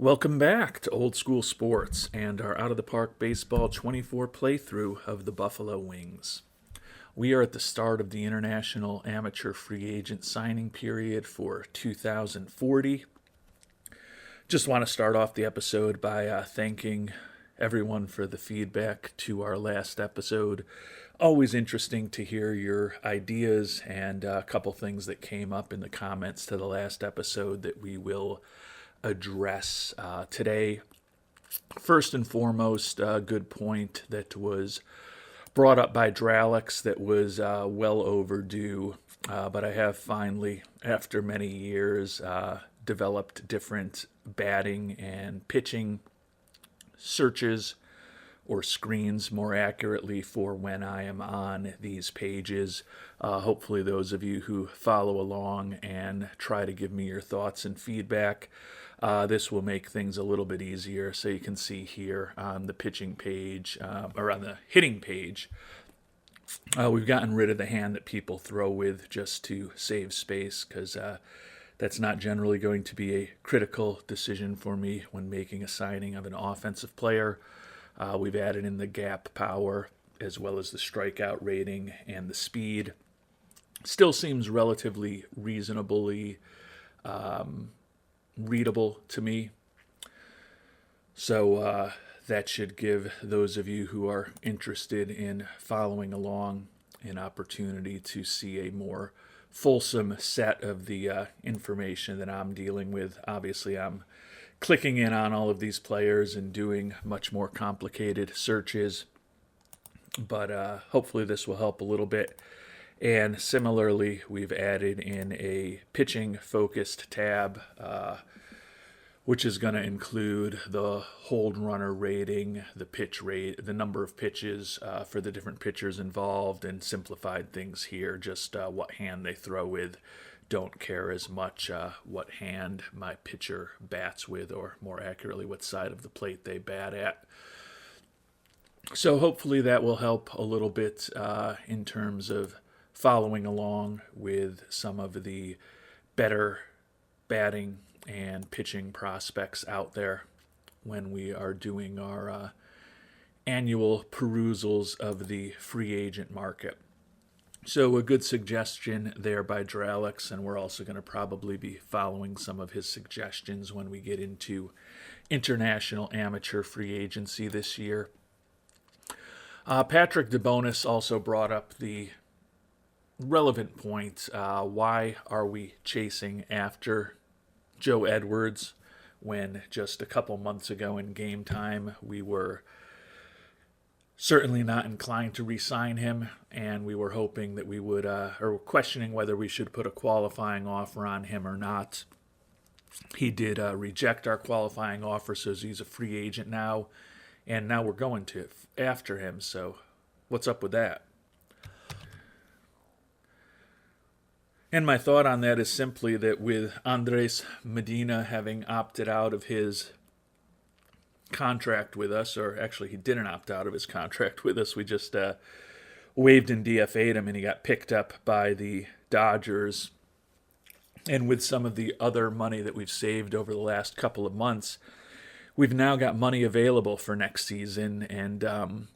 Welcome back to Old School Sports and our Out of the Park Baseball 24 playthrough of the Buffalo Wings. We are at the start of the international amateur free agent signing period for 2040. Just want to start off the episode by thanking everyone for the feedback to our last episode. Always interesting to hear your ideas and a couple things that came up in the comments to the last episode that we will address today. First and foremost, a good point that was brought up by Dralix that was well overdue, but I have finally, after many years, developed different batting and pitching searches or screens, more accurately, for when I am on these pages. Hopefully those of you who follow along and try to give me your thoughts and feedback, this will make things a little bit easier. So you can see here on the pitching page, or on the hitting page, we've gotten rid of the hand that people throw with just to save space, because that's not generally going to be a critical decision for me when making a signing of an offensive player. We've added in the gap power as well as the strikeout rating and the speed. Still seems relatively reasonably readable to me. So that should give those of you who are interested in following along an opportunity to see a more fulsome set of the information that I'm dealing with. Obviously, I'm clicking in on all of these players and doing much more complicated searches, but hopefully this will help a little bit. And similarly, we've added in a pitching focused tab, which is going to include the hold runner rating, the pitch rate, the number of pitches for the different pitchers involved, and simplified things here, just what hand they throw with. Don't care as much what hand my pitcher bats with, or more accurately, what side of the plate they bat at. So hopefully that will help a little bit in terms of following along with some of the better batting and pitching prospects out there when we are doing our annual perusals of the free agent market. So a good suggestion there by Dralix, and we're also going to probably be following some of his suggestions when we get into international amateur free agency this year. Patrick DeBonis also brought up the relevant point. Why are we chasing after Joe Edwards when just a couple months ago in game time we were certainly not inclined to re-sign him, and we were hoping that we would, or questioning whether we should put a qualifying offer on him or not. He did reject our qualifying offer, so he's a free agent now, and now we're going to after him. So what's up with that? And my thought on that is simply that with Andres Medina having opted out of his contract with us, or actually he didn't opt out of his contract with us, we just waived and DFA'd him, and he got picked up by the Dodgers. And with some of the other money that we've saved over the last couple of months, we've now got money available for next season. And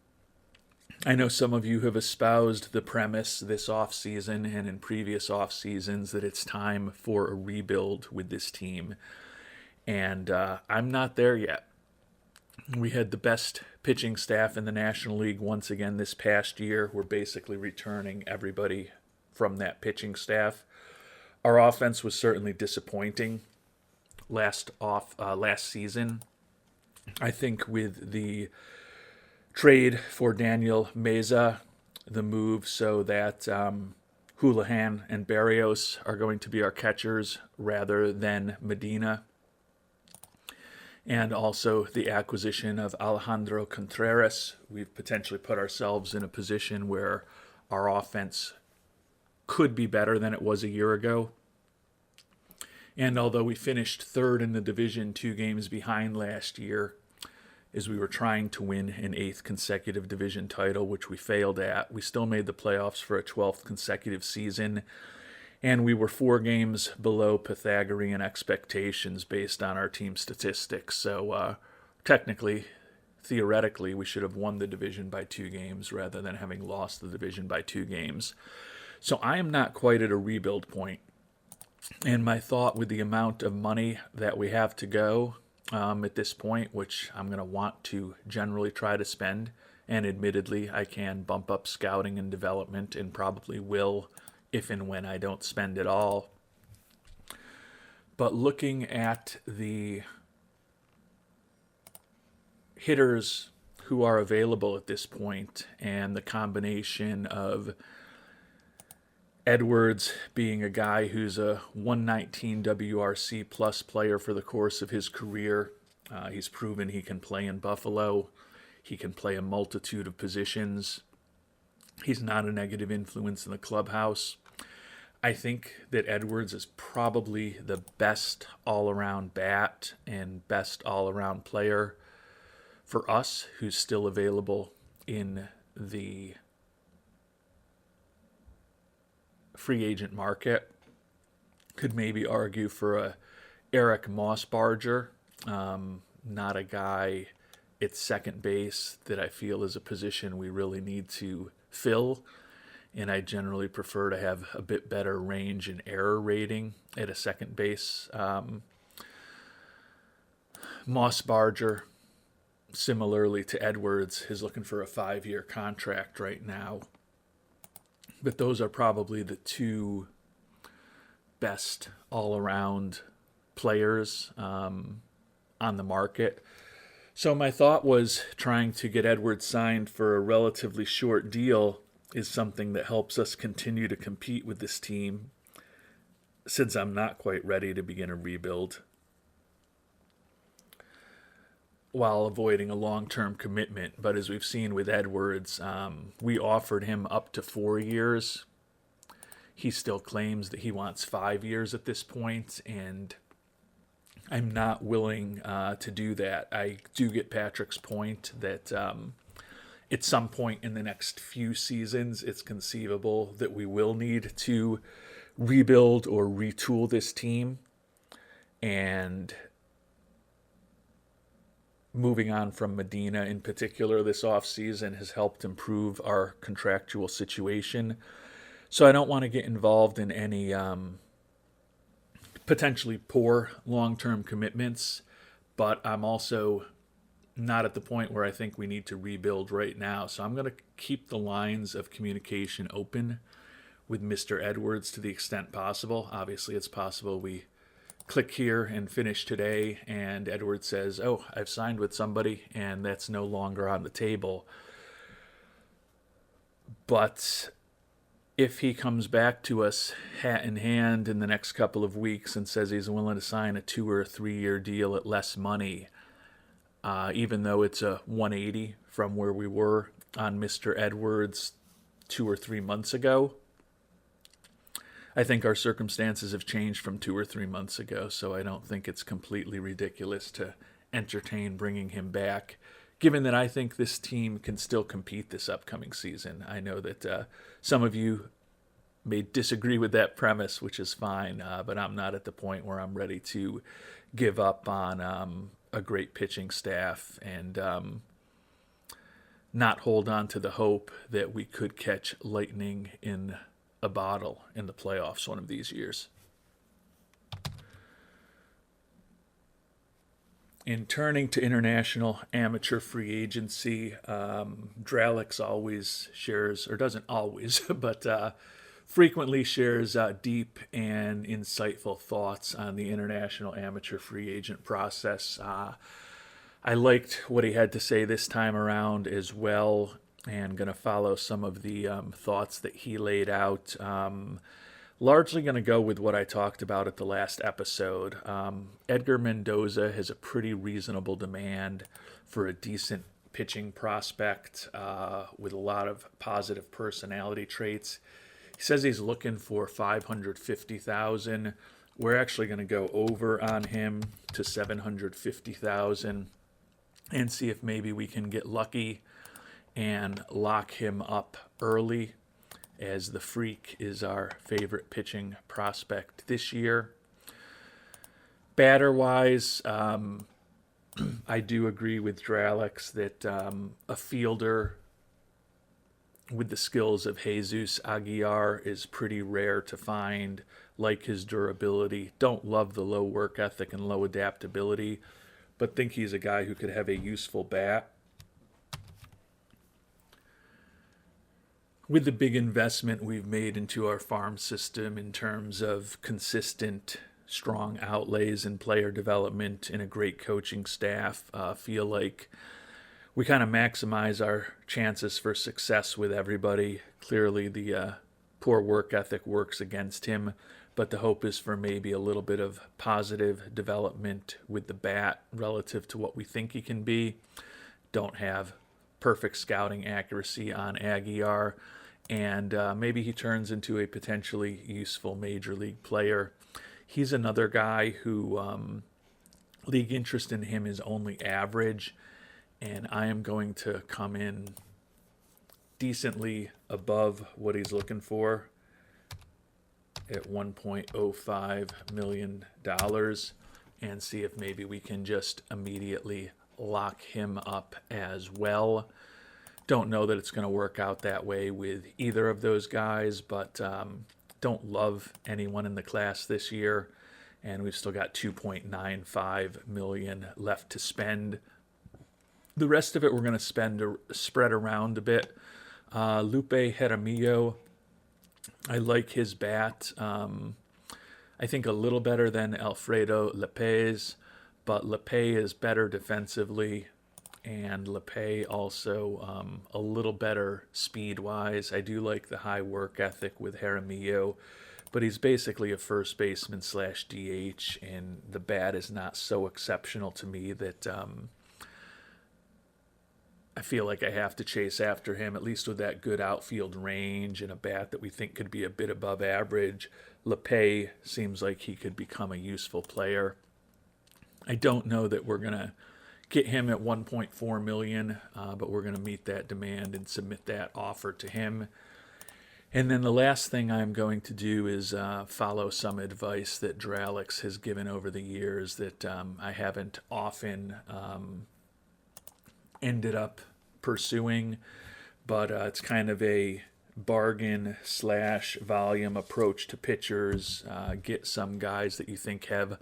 I know some of you have espoused the premise this offseason and in previous off seasons that it's time for a rebuild with this team. And I'm not there yet. We had the best pitching staff in the National League once again this past year. We're basically returning everybody from that pitching staff. Our offense was certainly disappointing last season. I think with the trade for Daniel Meza, the move so that Houlihan and Barrios are going to be our catchers rather than Medina, and also the acquisition of Alejandro Contreras, we've potentially put ourselves in a position where our offense could be better than it was a year ago. And although we finished third in the division, 2 games behind last year, as we were trying to win an 8th consecutive division title, which we failed at, we still made the playoffs for a 12th consecutive season. And we were 4 games below Pythagorean expectations based on our team statistics. So technically, theoretically, we should have won the division by 2 games rather than having lost the division by 2 games. So I am not quite at a rebuild point. And my thought with the amount of money that we have to go at this point, which I'm going to want to generally try to spend, and admittedly, I can bump up scouting and development and probably will if and when I don't spend it all. But looking at the hitters who are available at this point and the combination of Edwards being a guy who's a 119 WRC plus player for the course of his career. He's proven he can play in Buffalo. He can play a multitude of positions. He's not a negative influence in the clubhouse. I think that Edwards is probably the best all-around bat and best all-around player for us who's still available in the free agent market. Could maybe argue for a Eric Mossbarger, not a guy at second base that I feel is a position we really need to fill. And I generally prefer to have a bit better range and error rating at a second base. Mossbarger, similarly to Edwards, is looking for a 5-year contract right now. But those are probably the 2 best all-around players on the market. So my thought was trying to get Edwards signed for a relatively short deal is something that helps us continue to compete with this team, since I'm not quite ready to begin a rebuild, while avoiding a long-term commitment. But as we've seen with Edwards, we offered him up to 4 years. He still claims that he wants 5 years at this point, and I'm not willing to do that. I do get Patrick's point that at some point in the next few seasons, it's conceivable that we will need to rebuild or retool this team. And moving on from Medina in particular this offseason has helped improve our contractual situation. So I don't want to get involved in any potentially poor long-term commitments, but I'm also not at the point where I think we need to rebuild right now. So I'm going to keep the lines of communication open with Mr. Edwards to the extent possible. Obviously, it's possible we click here and finish today, and Edwards says, oh, I've signed with somebody, and that's no longer on the table. But if he comes back to us hat in hand in the next couple of weeks and says he's willing to sign a 2 or 3 year deal at less money, even though it's a 180 from where we were on Mr. Edwards 2 or 3 months ago, I think our circumstances have changed from 2 or 3 months ago, so I don't think it's completely ridiculous to entertain bringing him back, given that I think this team can still compete this upcoming season. I know that some of you may disagree with that premise, which is fine, but I'm not at the point where I'm ready to give up on a great pitching staff and not hold on to the hope that we could catch lightning in a bottle in the playoffs one of these years. In turning to international amateur free agency, Dralix always shares, or doesn't always, but frequently shares deep and insightful thoughts on the international amateur free agent process. I liked what he had to say this time around as well, and going to follow some of the thoughts that he laid out. Largely going to go with what I talked about at the last episode. Edgar Mendoza has a pretty reasonable demand for a decent pitching prospect with a lot of positive personality traits. He says he's looking for $550,000. We're actually going to go over on him to $750,000 and see if maybe we can get lucky and lock him up early as the Freak is our favorite pitching prospect this year. Batter-wise, I do agree with Dralix that a fielder with the skills of Jesus Aguilar is pretty rare to find. Like his durability. Don't love the low work ethic and low adaptability, but think he's a guy who could have a useful bat. With the big investment we've made into our farm system in terms of consistent, strong outlays and player development and a great coaching staff, feel like we kind of maximize our chances for success with everybody. Clearly, the poor work ethic works against him, but the hope is for maybe a little bit of positive development with the bat relative to what we think he can be. Don't have perfect scouting accuracy on Aguilar, and maybe he turns into a potentially useful major league player. He's another guy who league interest in him is only average, and I am going to come in decently above what he's looking for at $1.05 million and see if maybe we can just immediately lock him up as well. Don't know that it's going to work out that way with either of those guys, but don't love anyone in the class this year, and we've still got $2.95 million left to spend. The rest of it we're going to spread around a bit. Lupe Jaramillo, I like his bat. I think a little better than Alfredo Lepez, but Lepez is better defensively, and Lepez also a little better speed-wise. I do like the high work ethic with Jaramillo, but he's basically a first baseman / DH, and the bat is not so exceptional to me that I feel like I have to chase after him, at least with that good outfield range and a bat that we think could be a bit above average. Lepez seems like he could become a useful player. I don't know that we're going to get him at $1.4 million, but we're going to meet that demand and submit that offer to him. And then the last thing I'm going to do is follow some advice that Dralix has given over the years that I haven't often ended up pursuing, but it's kind of a bargain / volume approach to pitchers. Get some guys that you think have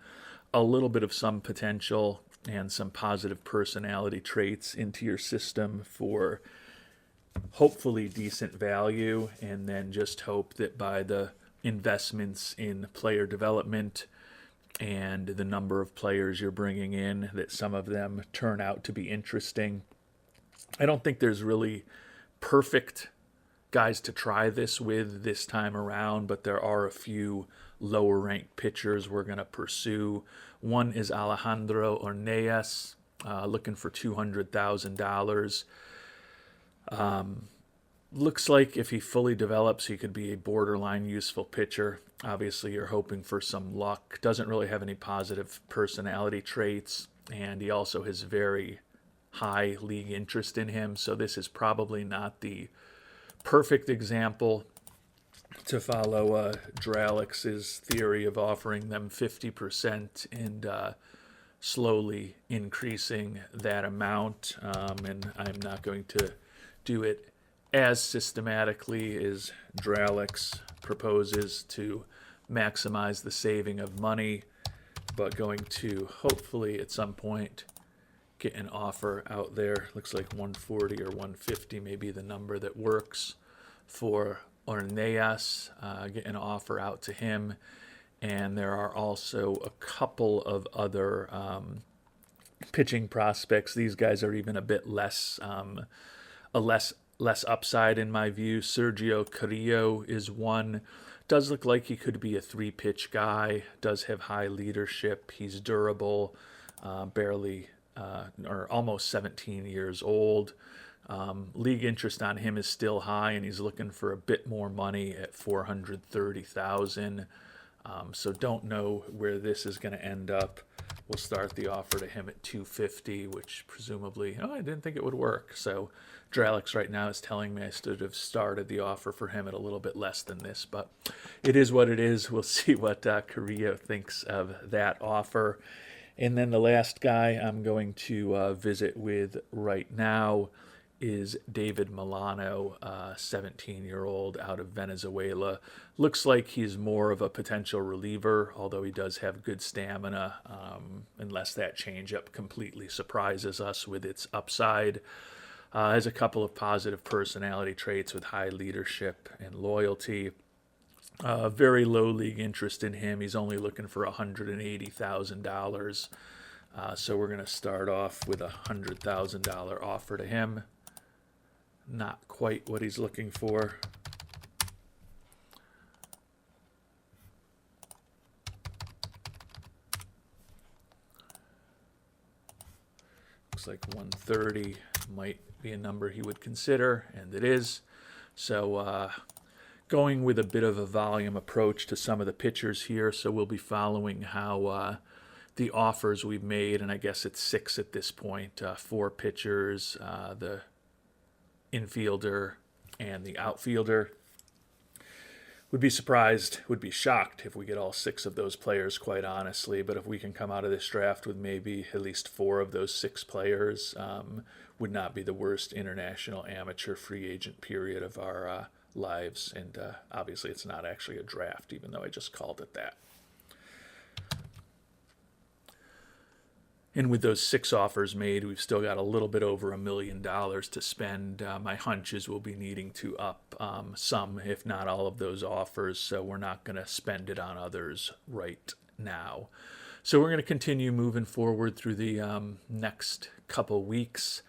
a little bit of some potential and some positive personality traits into your system for hopefully decent value, and then just hope that by the investments in player development and the number of players you're bringing in, that some of them turn out to be interesting. I don't think there's really perfect guys to try this with this time around, but there are a few lower ranked pitchers we're going to pursue. One is Alejandro Orneas, looking for $200,000. Looks like if he fully develops, he could be a borderline useful pitcher. Obviously, you're hoping for some luck. Doesn't really have any positive personality traits, and he also has very high league interest in him, so this is probably not the perfect example to follow Dralix's theory of offering them 50% and slowly increasing that amount, and I'm not going to do it as systematically as Dralix proposes to maximize the saving of money, but going to hopefully at some point get an offer out there. Looks like 140 or 150 may be the number that works for Orneas. Get an offer out to him, and there are also a couple of other pitching prospects. These guys are even a bit less less upside in my view. Sergio Carrillo is one. Does look like he could be a 3-pitch guy. Does have high leadership. He's durable. Barely or almost 17 years old. League interest on him is still high, and he's looking for a bit more money at $430,000. So don't know where this is going to end up. we'll start the offer to him at 250, which presumably, I didn't think it would work. So Dralix right now is telling me I should have started the offer for him at a little bit less than this, but it is what it is. We'll see what Carrillo thinks of that offer. And then the last guy I'm going to visit with right now is David Milano, 17-year-old out of Venezuela. Looks like he's more of a potential reliever, although he does have good stamina, unless that changeup completely surprises us with its upside. Has a couple of positive personality traits with high leadership and loyalty. Very low league interest in him. He's only looking for $180,000. So we're going to start off with a $100,000 offer to him. Not quite what he's looking for. Looks like 130 might be a number he would consider, and it is. So going with a bit of a volume approach to some of the pitchers here. So we'll be following how the offers we've made, and I guess it's 6 at this point, 4 pitchers, the infielder and the outfielder. Would be shocked if we get all 6 of those players, quite honestly. But if we can come out of this draft with maybe at least 4 of those 6 players, would not be the worst international amateur free agent period of our lives. And obviously it's not actually a draft, even though I just called it that. And with those 6 offers made, we've still got a little bit over $1 million to spend. My hunch is we'll be needing to up some, if not all of those offers, so we're not going to spend it on others right now. So we're going to continue moving forward through the next couple weeks,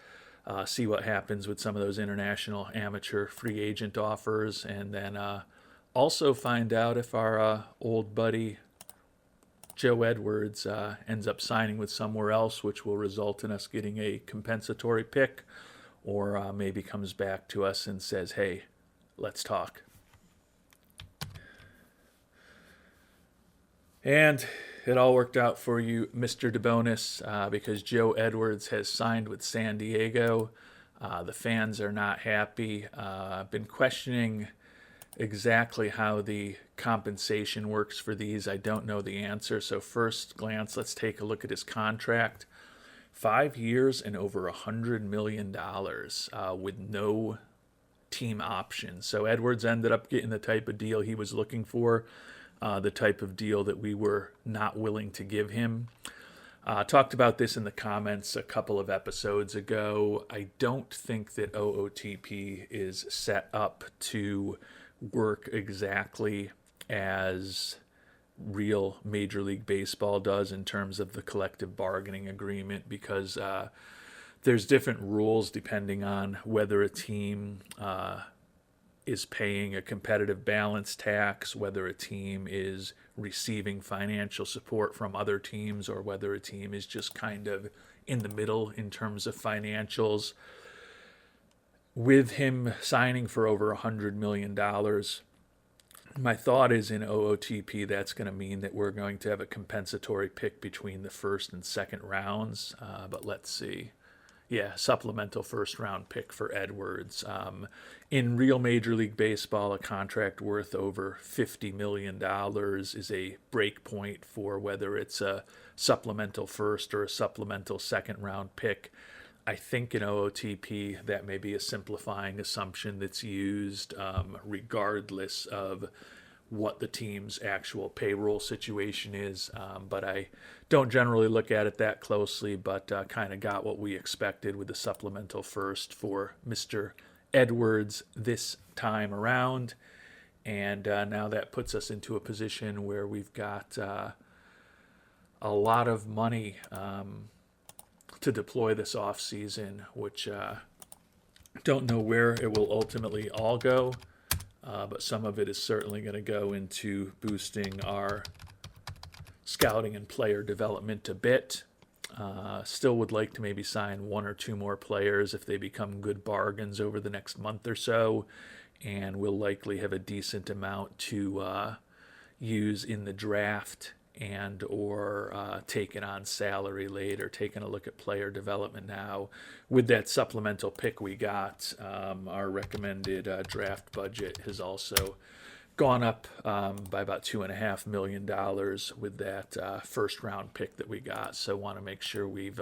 see what happens with some of those international amateur free agent offers, and then also find out if our old buddy Joe Edwards ends up signing with somewhere else, which will result in us getting a compensatory pick, or maybe comes back to us and says, hey, let's talk. And it all worked out for you, Mr. DeBonis, because Joe Edwards has signed with San Diego. The fans are not happy. I've been questioning exactly how the compensation works for these. I don't know the answer. So first glance, let's take a look at his contract. 5 years and over $100 million with no team options. So Edwards ended up getting the type of deal he was looking for, the type of deal that we were not willing to give him. Talked about this in the comments a couple of episodes ago. I don't think that OOTP is set up to work exactly as real Major League Baseball does in terms of the collective bargaining agreement, because there's different rules depending on whether a team is paying a competitive balance tax, whether a team is receiving financial support from other teams, or whether a team is just kind of in the middle in terms of financials. With him signing for over $100 million, my thought is in OOTP that's going to mean that we're going to have a compensatory pick between the first and second rounds. But let's see. Yeah, supplemental first-round pick for Edwards. In real Major League Baseball, a contract worth over $50 million is a break point for whether it's a supplemental first or a supplemental second-round pick. I think in OOTP that may be a simplifying assumption that's used regardless of what the team's actual payroll situation is. But I don't generally look at it that closely, but kind of got what we expected with the supplemental first for Mr. Edwards this time around. And now that puts us into a position where we've got a lot of money to deploy this offseason, which don't know where it will ultimately all go, but some of it is certainly going to go into boosting our scouting and player development a bit. Still would like to maybe sign 1 or 2 more players if they become good bargains over the next month or so, and we'll likely have a decent amount to use in the draft and or taking on salary later, taking a look at player development now. With that supplemental pick we got, our recommended draft budget has also gone up by about $2.5 million with that first round pick that we got. So want to make sure we've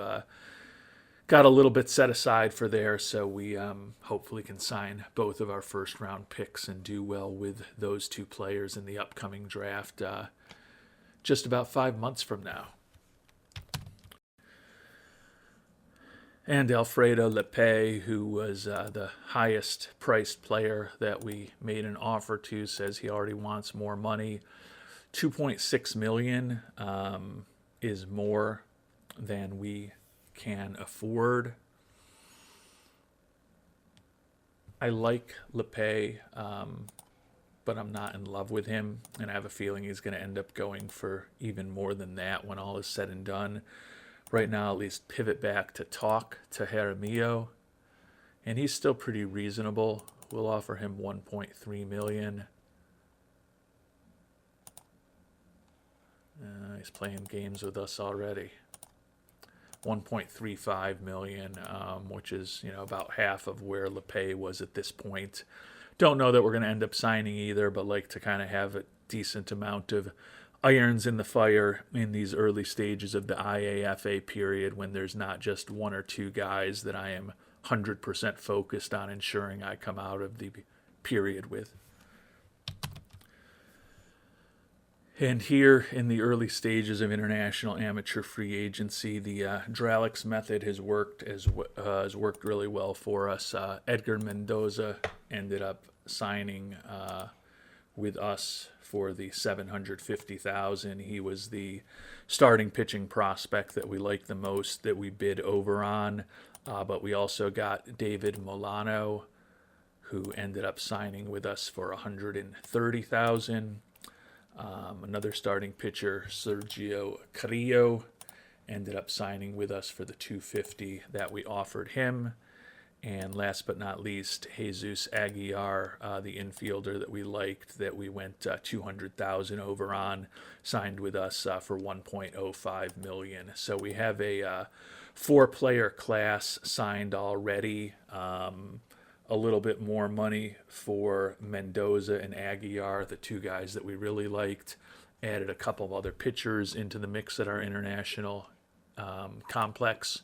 got a little bit set aside for there, so we hopefully can sign both of our first round picks and do well with those two players in the upcoming draft just about 5 months from now. And Alfredo Lepe, who was the highest priced player that we made an offer to, says he already wants more money. $2.6 million is more than we can afford. I like Lepe, but I'm not in love with him, and I have a feeling he's going to end up going for even more than that when all is said and done. Right now, at least pivot back to talk to Jaramillo, and he's still pretty reasonable. We'll offer him $1.3 million. He's playing games with us already. $1.35 million, which is about half of where Lepe was at this point. Don't know that we're going to end up signing either, but like to kind of have a decent amount of irons in the fire in these early stages of the IAFA period when there's not just one or two guys that I am 100% focused on ensuring I come out of the period with. And here in the early stages of international amateur free agency, the Dralix method has worked really well for us. Edgar Mendoza ended up signing with us for the $750,000. He was the starting pitching prospect that we liked the most, that we bid over on. But we also got David Molano, who ended up signing with us for $130,000. Another starting pitcher, Sergio Carrillo, ended up signing with us for the $250,000 that we offered him. And last but not least, Jesus Aguilar, the infielder that we liked, that we went $200,000 over on, signed with us for $1.05 million. So we have a 4-player class signed already. A little bit more money for Mendoza and Aguilar, the two guys that we really liked. Added a couple of other pitchers into the mix at our international complex.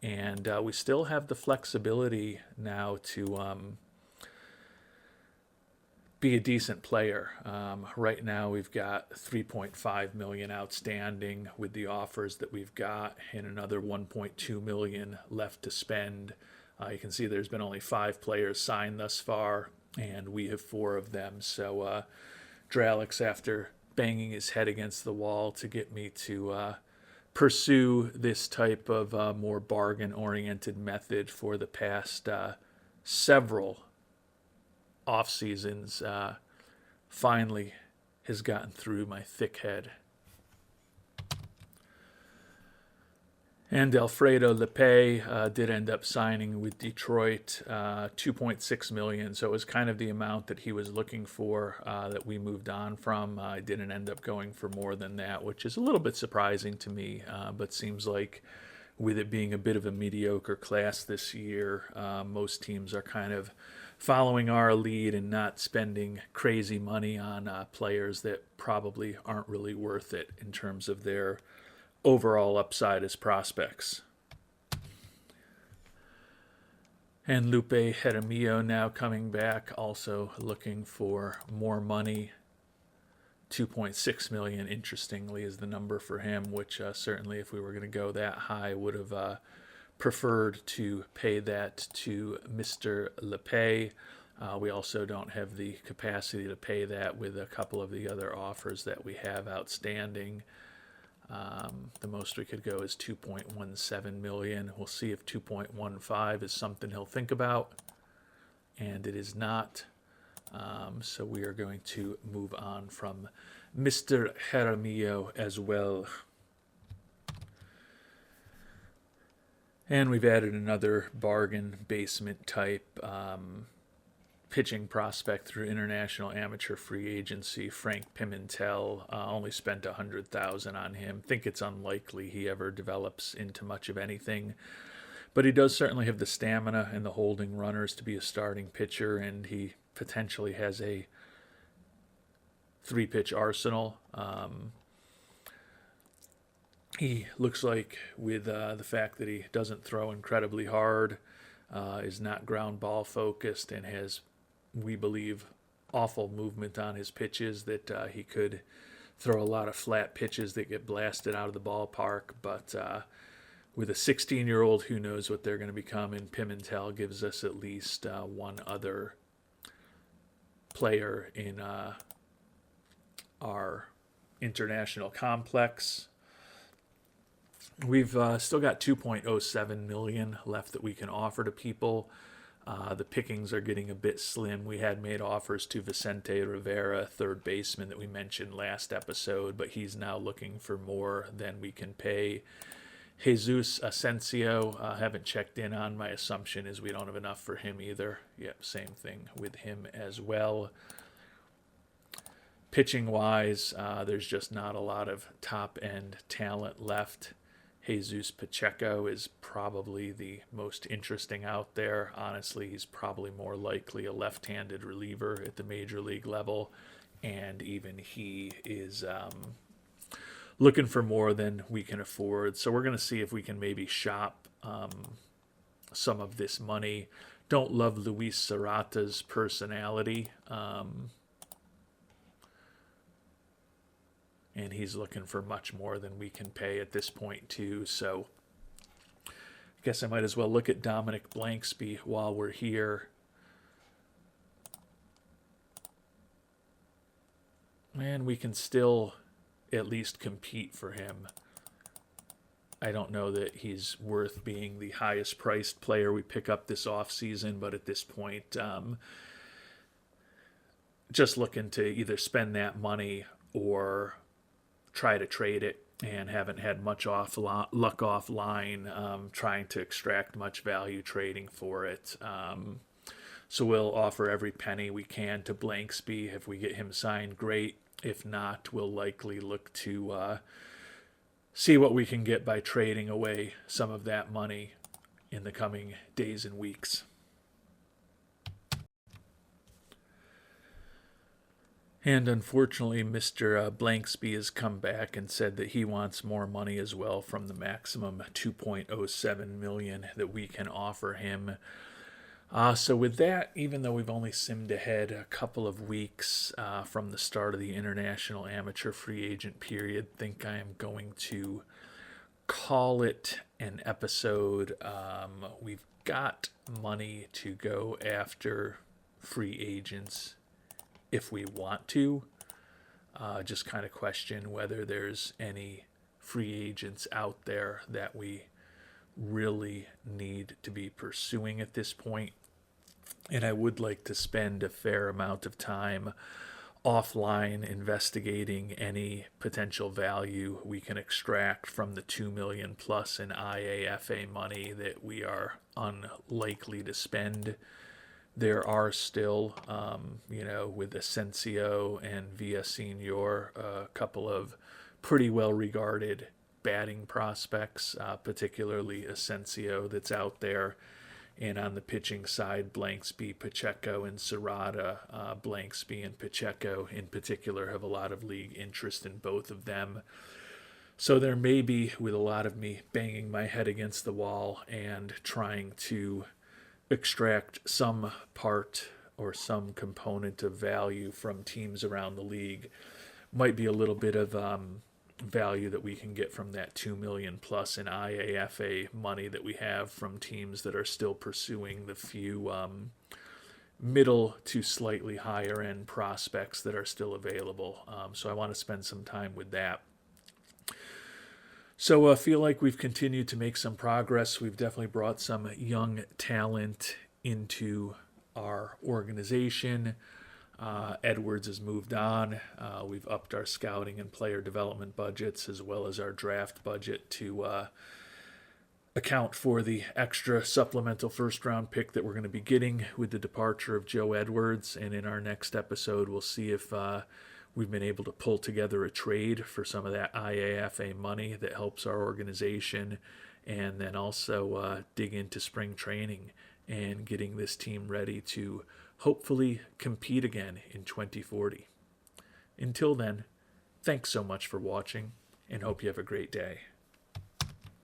And we still have the flexibility now to be a decent player. Right now we've got $3.5 million outstanding with the offers that we've got, and another $1.2 million left to spend. You can see there's been only 5 players signed thus far, and we have 4 of them. So Dralix, after banging his head against the wall to get me to pursue this type of more bargain-oriented method for the past several off-seasons, finally has gotten through my thick head. And Alfredo Lepe did end up signing with Detroit, $2.6 million. So it was kind of the amount that he was looking for that we moved on from. I didn't end up going for more than that, which is a little bit surprising to me, but seems like with it being a bit of a mediocre class this year, most teams are kind of following our lead and not spending crazy money on players that probably aren't really worth it in terms of their overall upside as prospects. And Lupe Jaramillo now coming back, also looking for more money. $2.6 million, interestingly, is the number for him, which certainly if we were going to go that high, would have preferred to pay that to Mr. Lepe. We also don't have the capacity to pay that with a couple of the other offers that we have outstanding. The most we could go is $2.17 million. We'll see if 2.15 is something he'll think about, and it is not. So we are going to move on from Mr. Jaramillo as well. And we've added another bargain basement type pitching prospect through international amateur free agency, Frank Pimentel. Only spent $100,000 on him. Think it's unlikely he ever develops into much of anything, but he does certainly have the stamina and the holding runners to be a starting pitcher, and he potentially has a 3-pitch arsenal. He looks like, with the fact that he doesn't throw incredibly hard, is not ground ball focused, and has, we believe, awful movement on his pitches, that he could throw a lot of flat pitches that get blasted out of the ballpark. But with a 16-year-old, who knows what they're going to become, and Pimentel gives us at least one other player in our international complex. We've still got $2.07 million left that we can offer to people. The pickings are getting a bit slim. We had made offers to Vicente Rivera, third baseman that we mentioned last episode, but he's now looking for more than we can pay. Jesus Asensio, haven't checked in on. My assumption is we don't have enough for him either. Yep, same thing with him as well. Pitching-wise, there's just not a lot of top-end talent left. Jesus Pacheco is probably the most interesting out there. Honestly, he's probably more likely a left-handed reliever at the major league level, and even he is looking for more than we can afford. So we're going to see if we can maybe shop some of this money. Don't love Luis Serrata's personality. And he's looking for much more than we can pay at this point, too. So I guess I might as well look at Dominic Blanksby while we're here. And we can still at least compete for him. I don't know that he's worth being the highest priced player we pick up this offseason, but at this point, just looking to either spend that money or try to trade it, and haven't had much luck offline trying to extract much value trading for it. So we'll offer every penny we can to Blanksby. If we get him signed, great. If not, we'll likely look to see what we can get by trading away some of that money in the coming days and weeks. And unfortunately, Mr. Blanksby has come back and said that he wants more money as well from the maximum $2.07 million that we can offer him. So with that, even though we've only simmed ahead a couple of weeks from the start of the international amateur free agent period, I think I am going to call it an episode. We've got money to go after free agents if we want to. Just kind of question whether there's any free agents out there that we really need to be pursuing at this point. And I would like to spend a fair amount of time offline investigating any potential value we can extract from the $2 million plus in IAFA money that we are unlikely to spend. There are still, with Asensio and Villasenor, a couple of pretty well-regarded batting prospects, particularly Asensio, that's out there. And on the pitching side, Blanksby, Pacheco, and Serrata. Blanksby and Pacheco in particular have a lot of league interest in both of them. So there may be, with a lot of me banging my head against the wall and trying to extract some part or some component of value from teams around the league, might be a little bit of value that we can get from that $2 million plus in IAFA money that we have from teams that are still pursuing the few middle to slightly higher end prospects that are still available. So I want to spend some time with that. So I feel like we've continued to make some progress. We've definitely brought some young talent into our organization. Edwards has moved on. We've upped our scouting and player development budgets as well as our draft budget to account for the extra supplemental first round pick that we're going to be getting with the departure of Joe Edwards. And in our next episode, we'll see if we've been able to pull together a trade for some of that IAFA money that helps our organization, and then also dig into spring training and getting this team ready to hopefully compete again in 2040. Until then, thanks so much for watching, and hope you have a great day.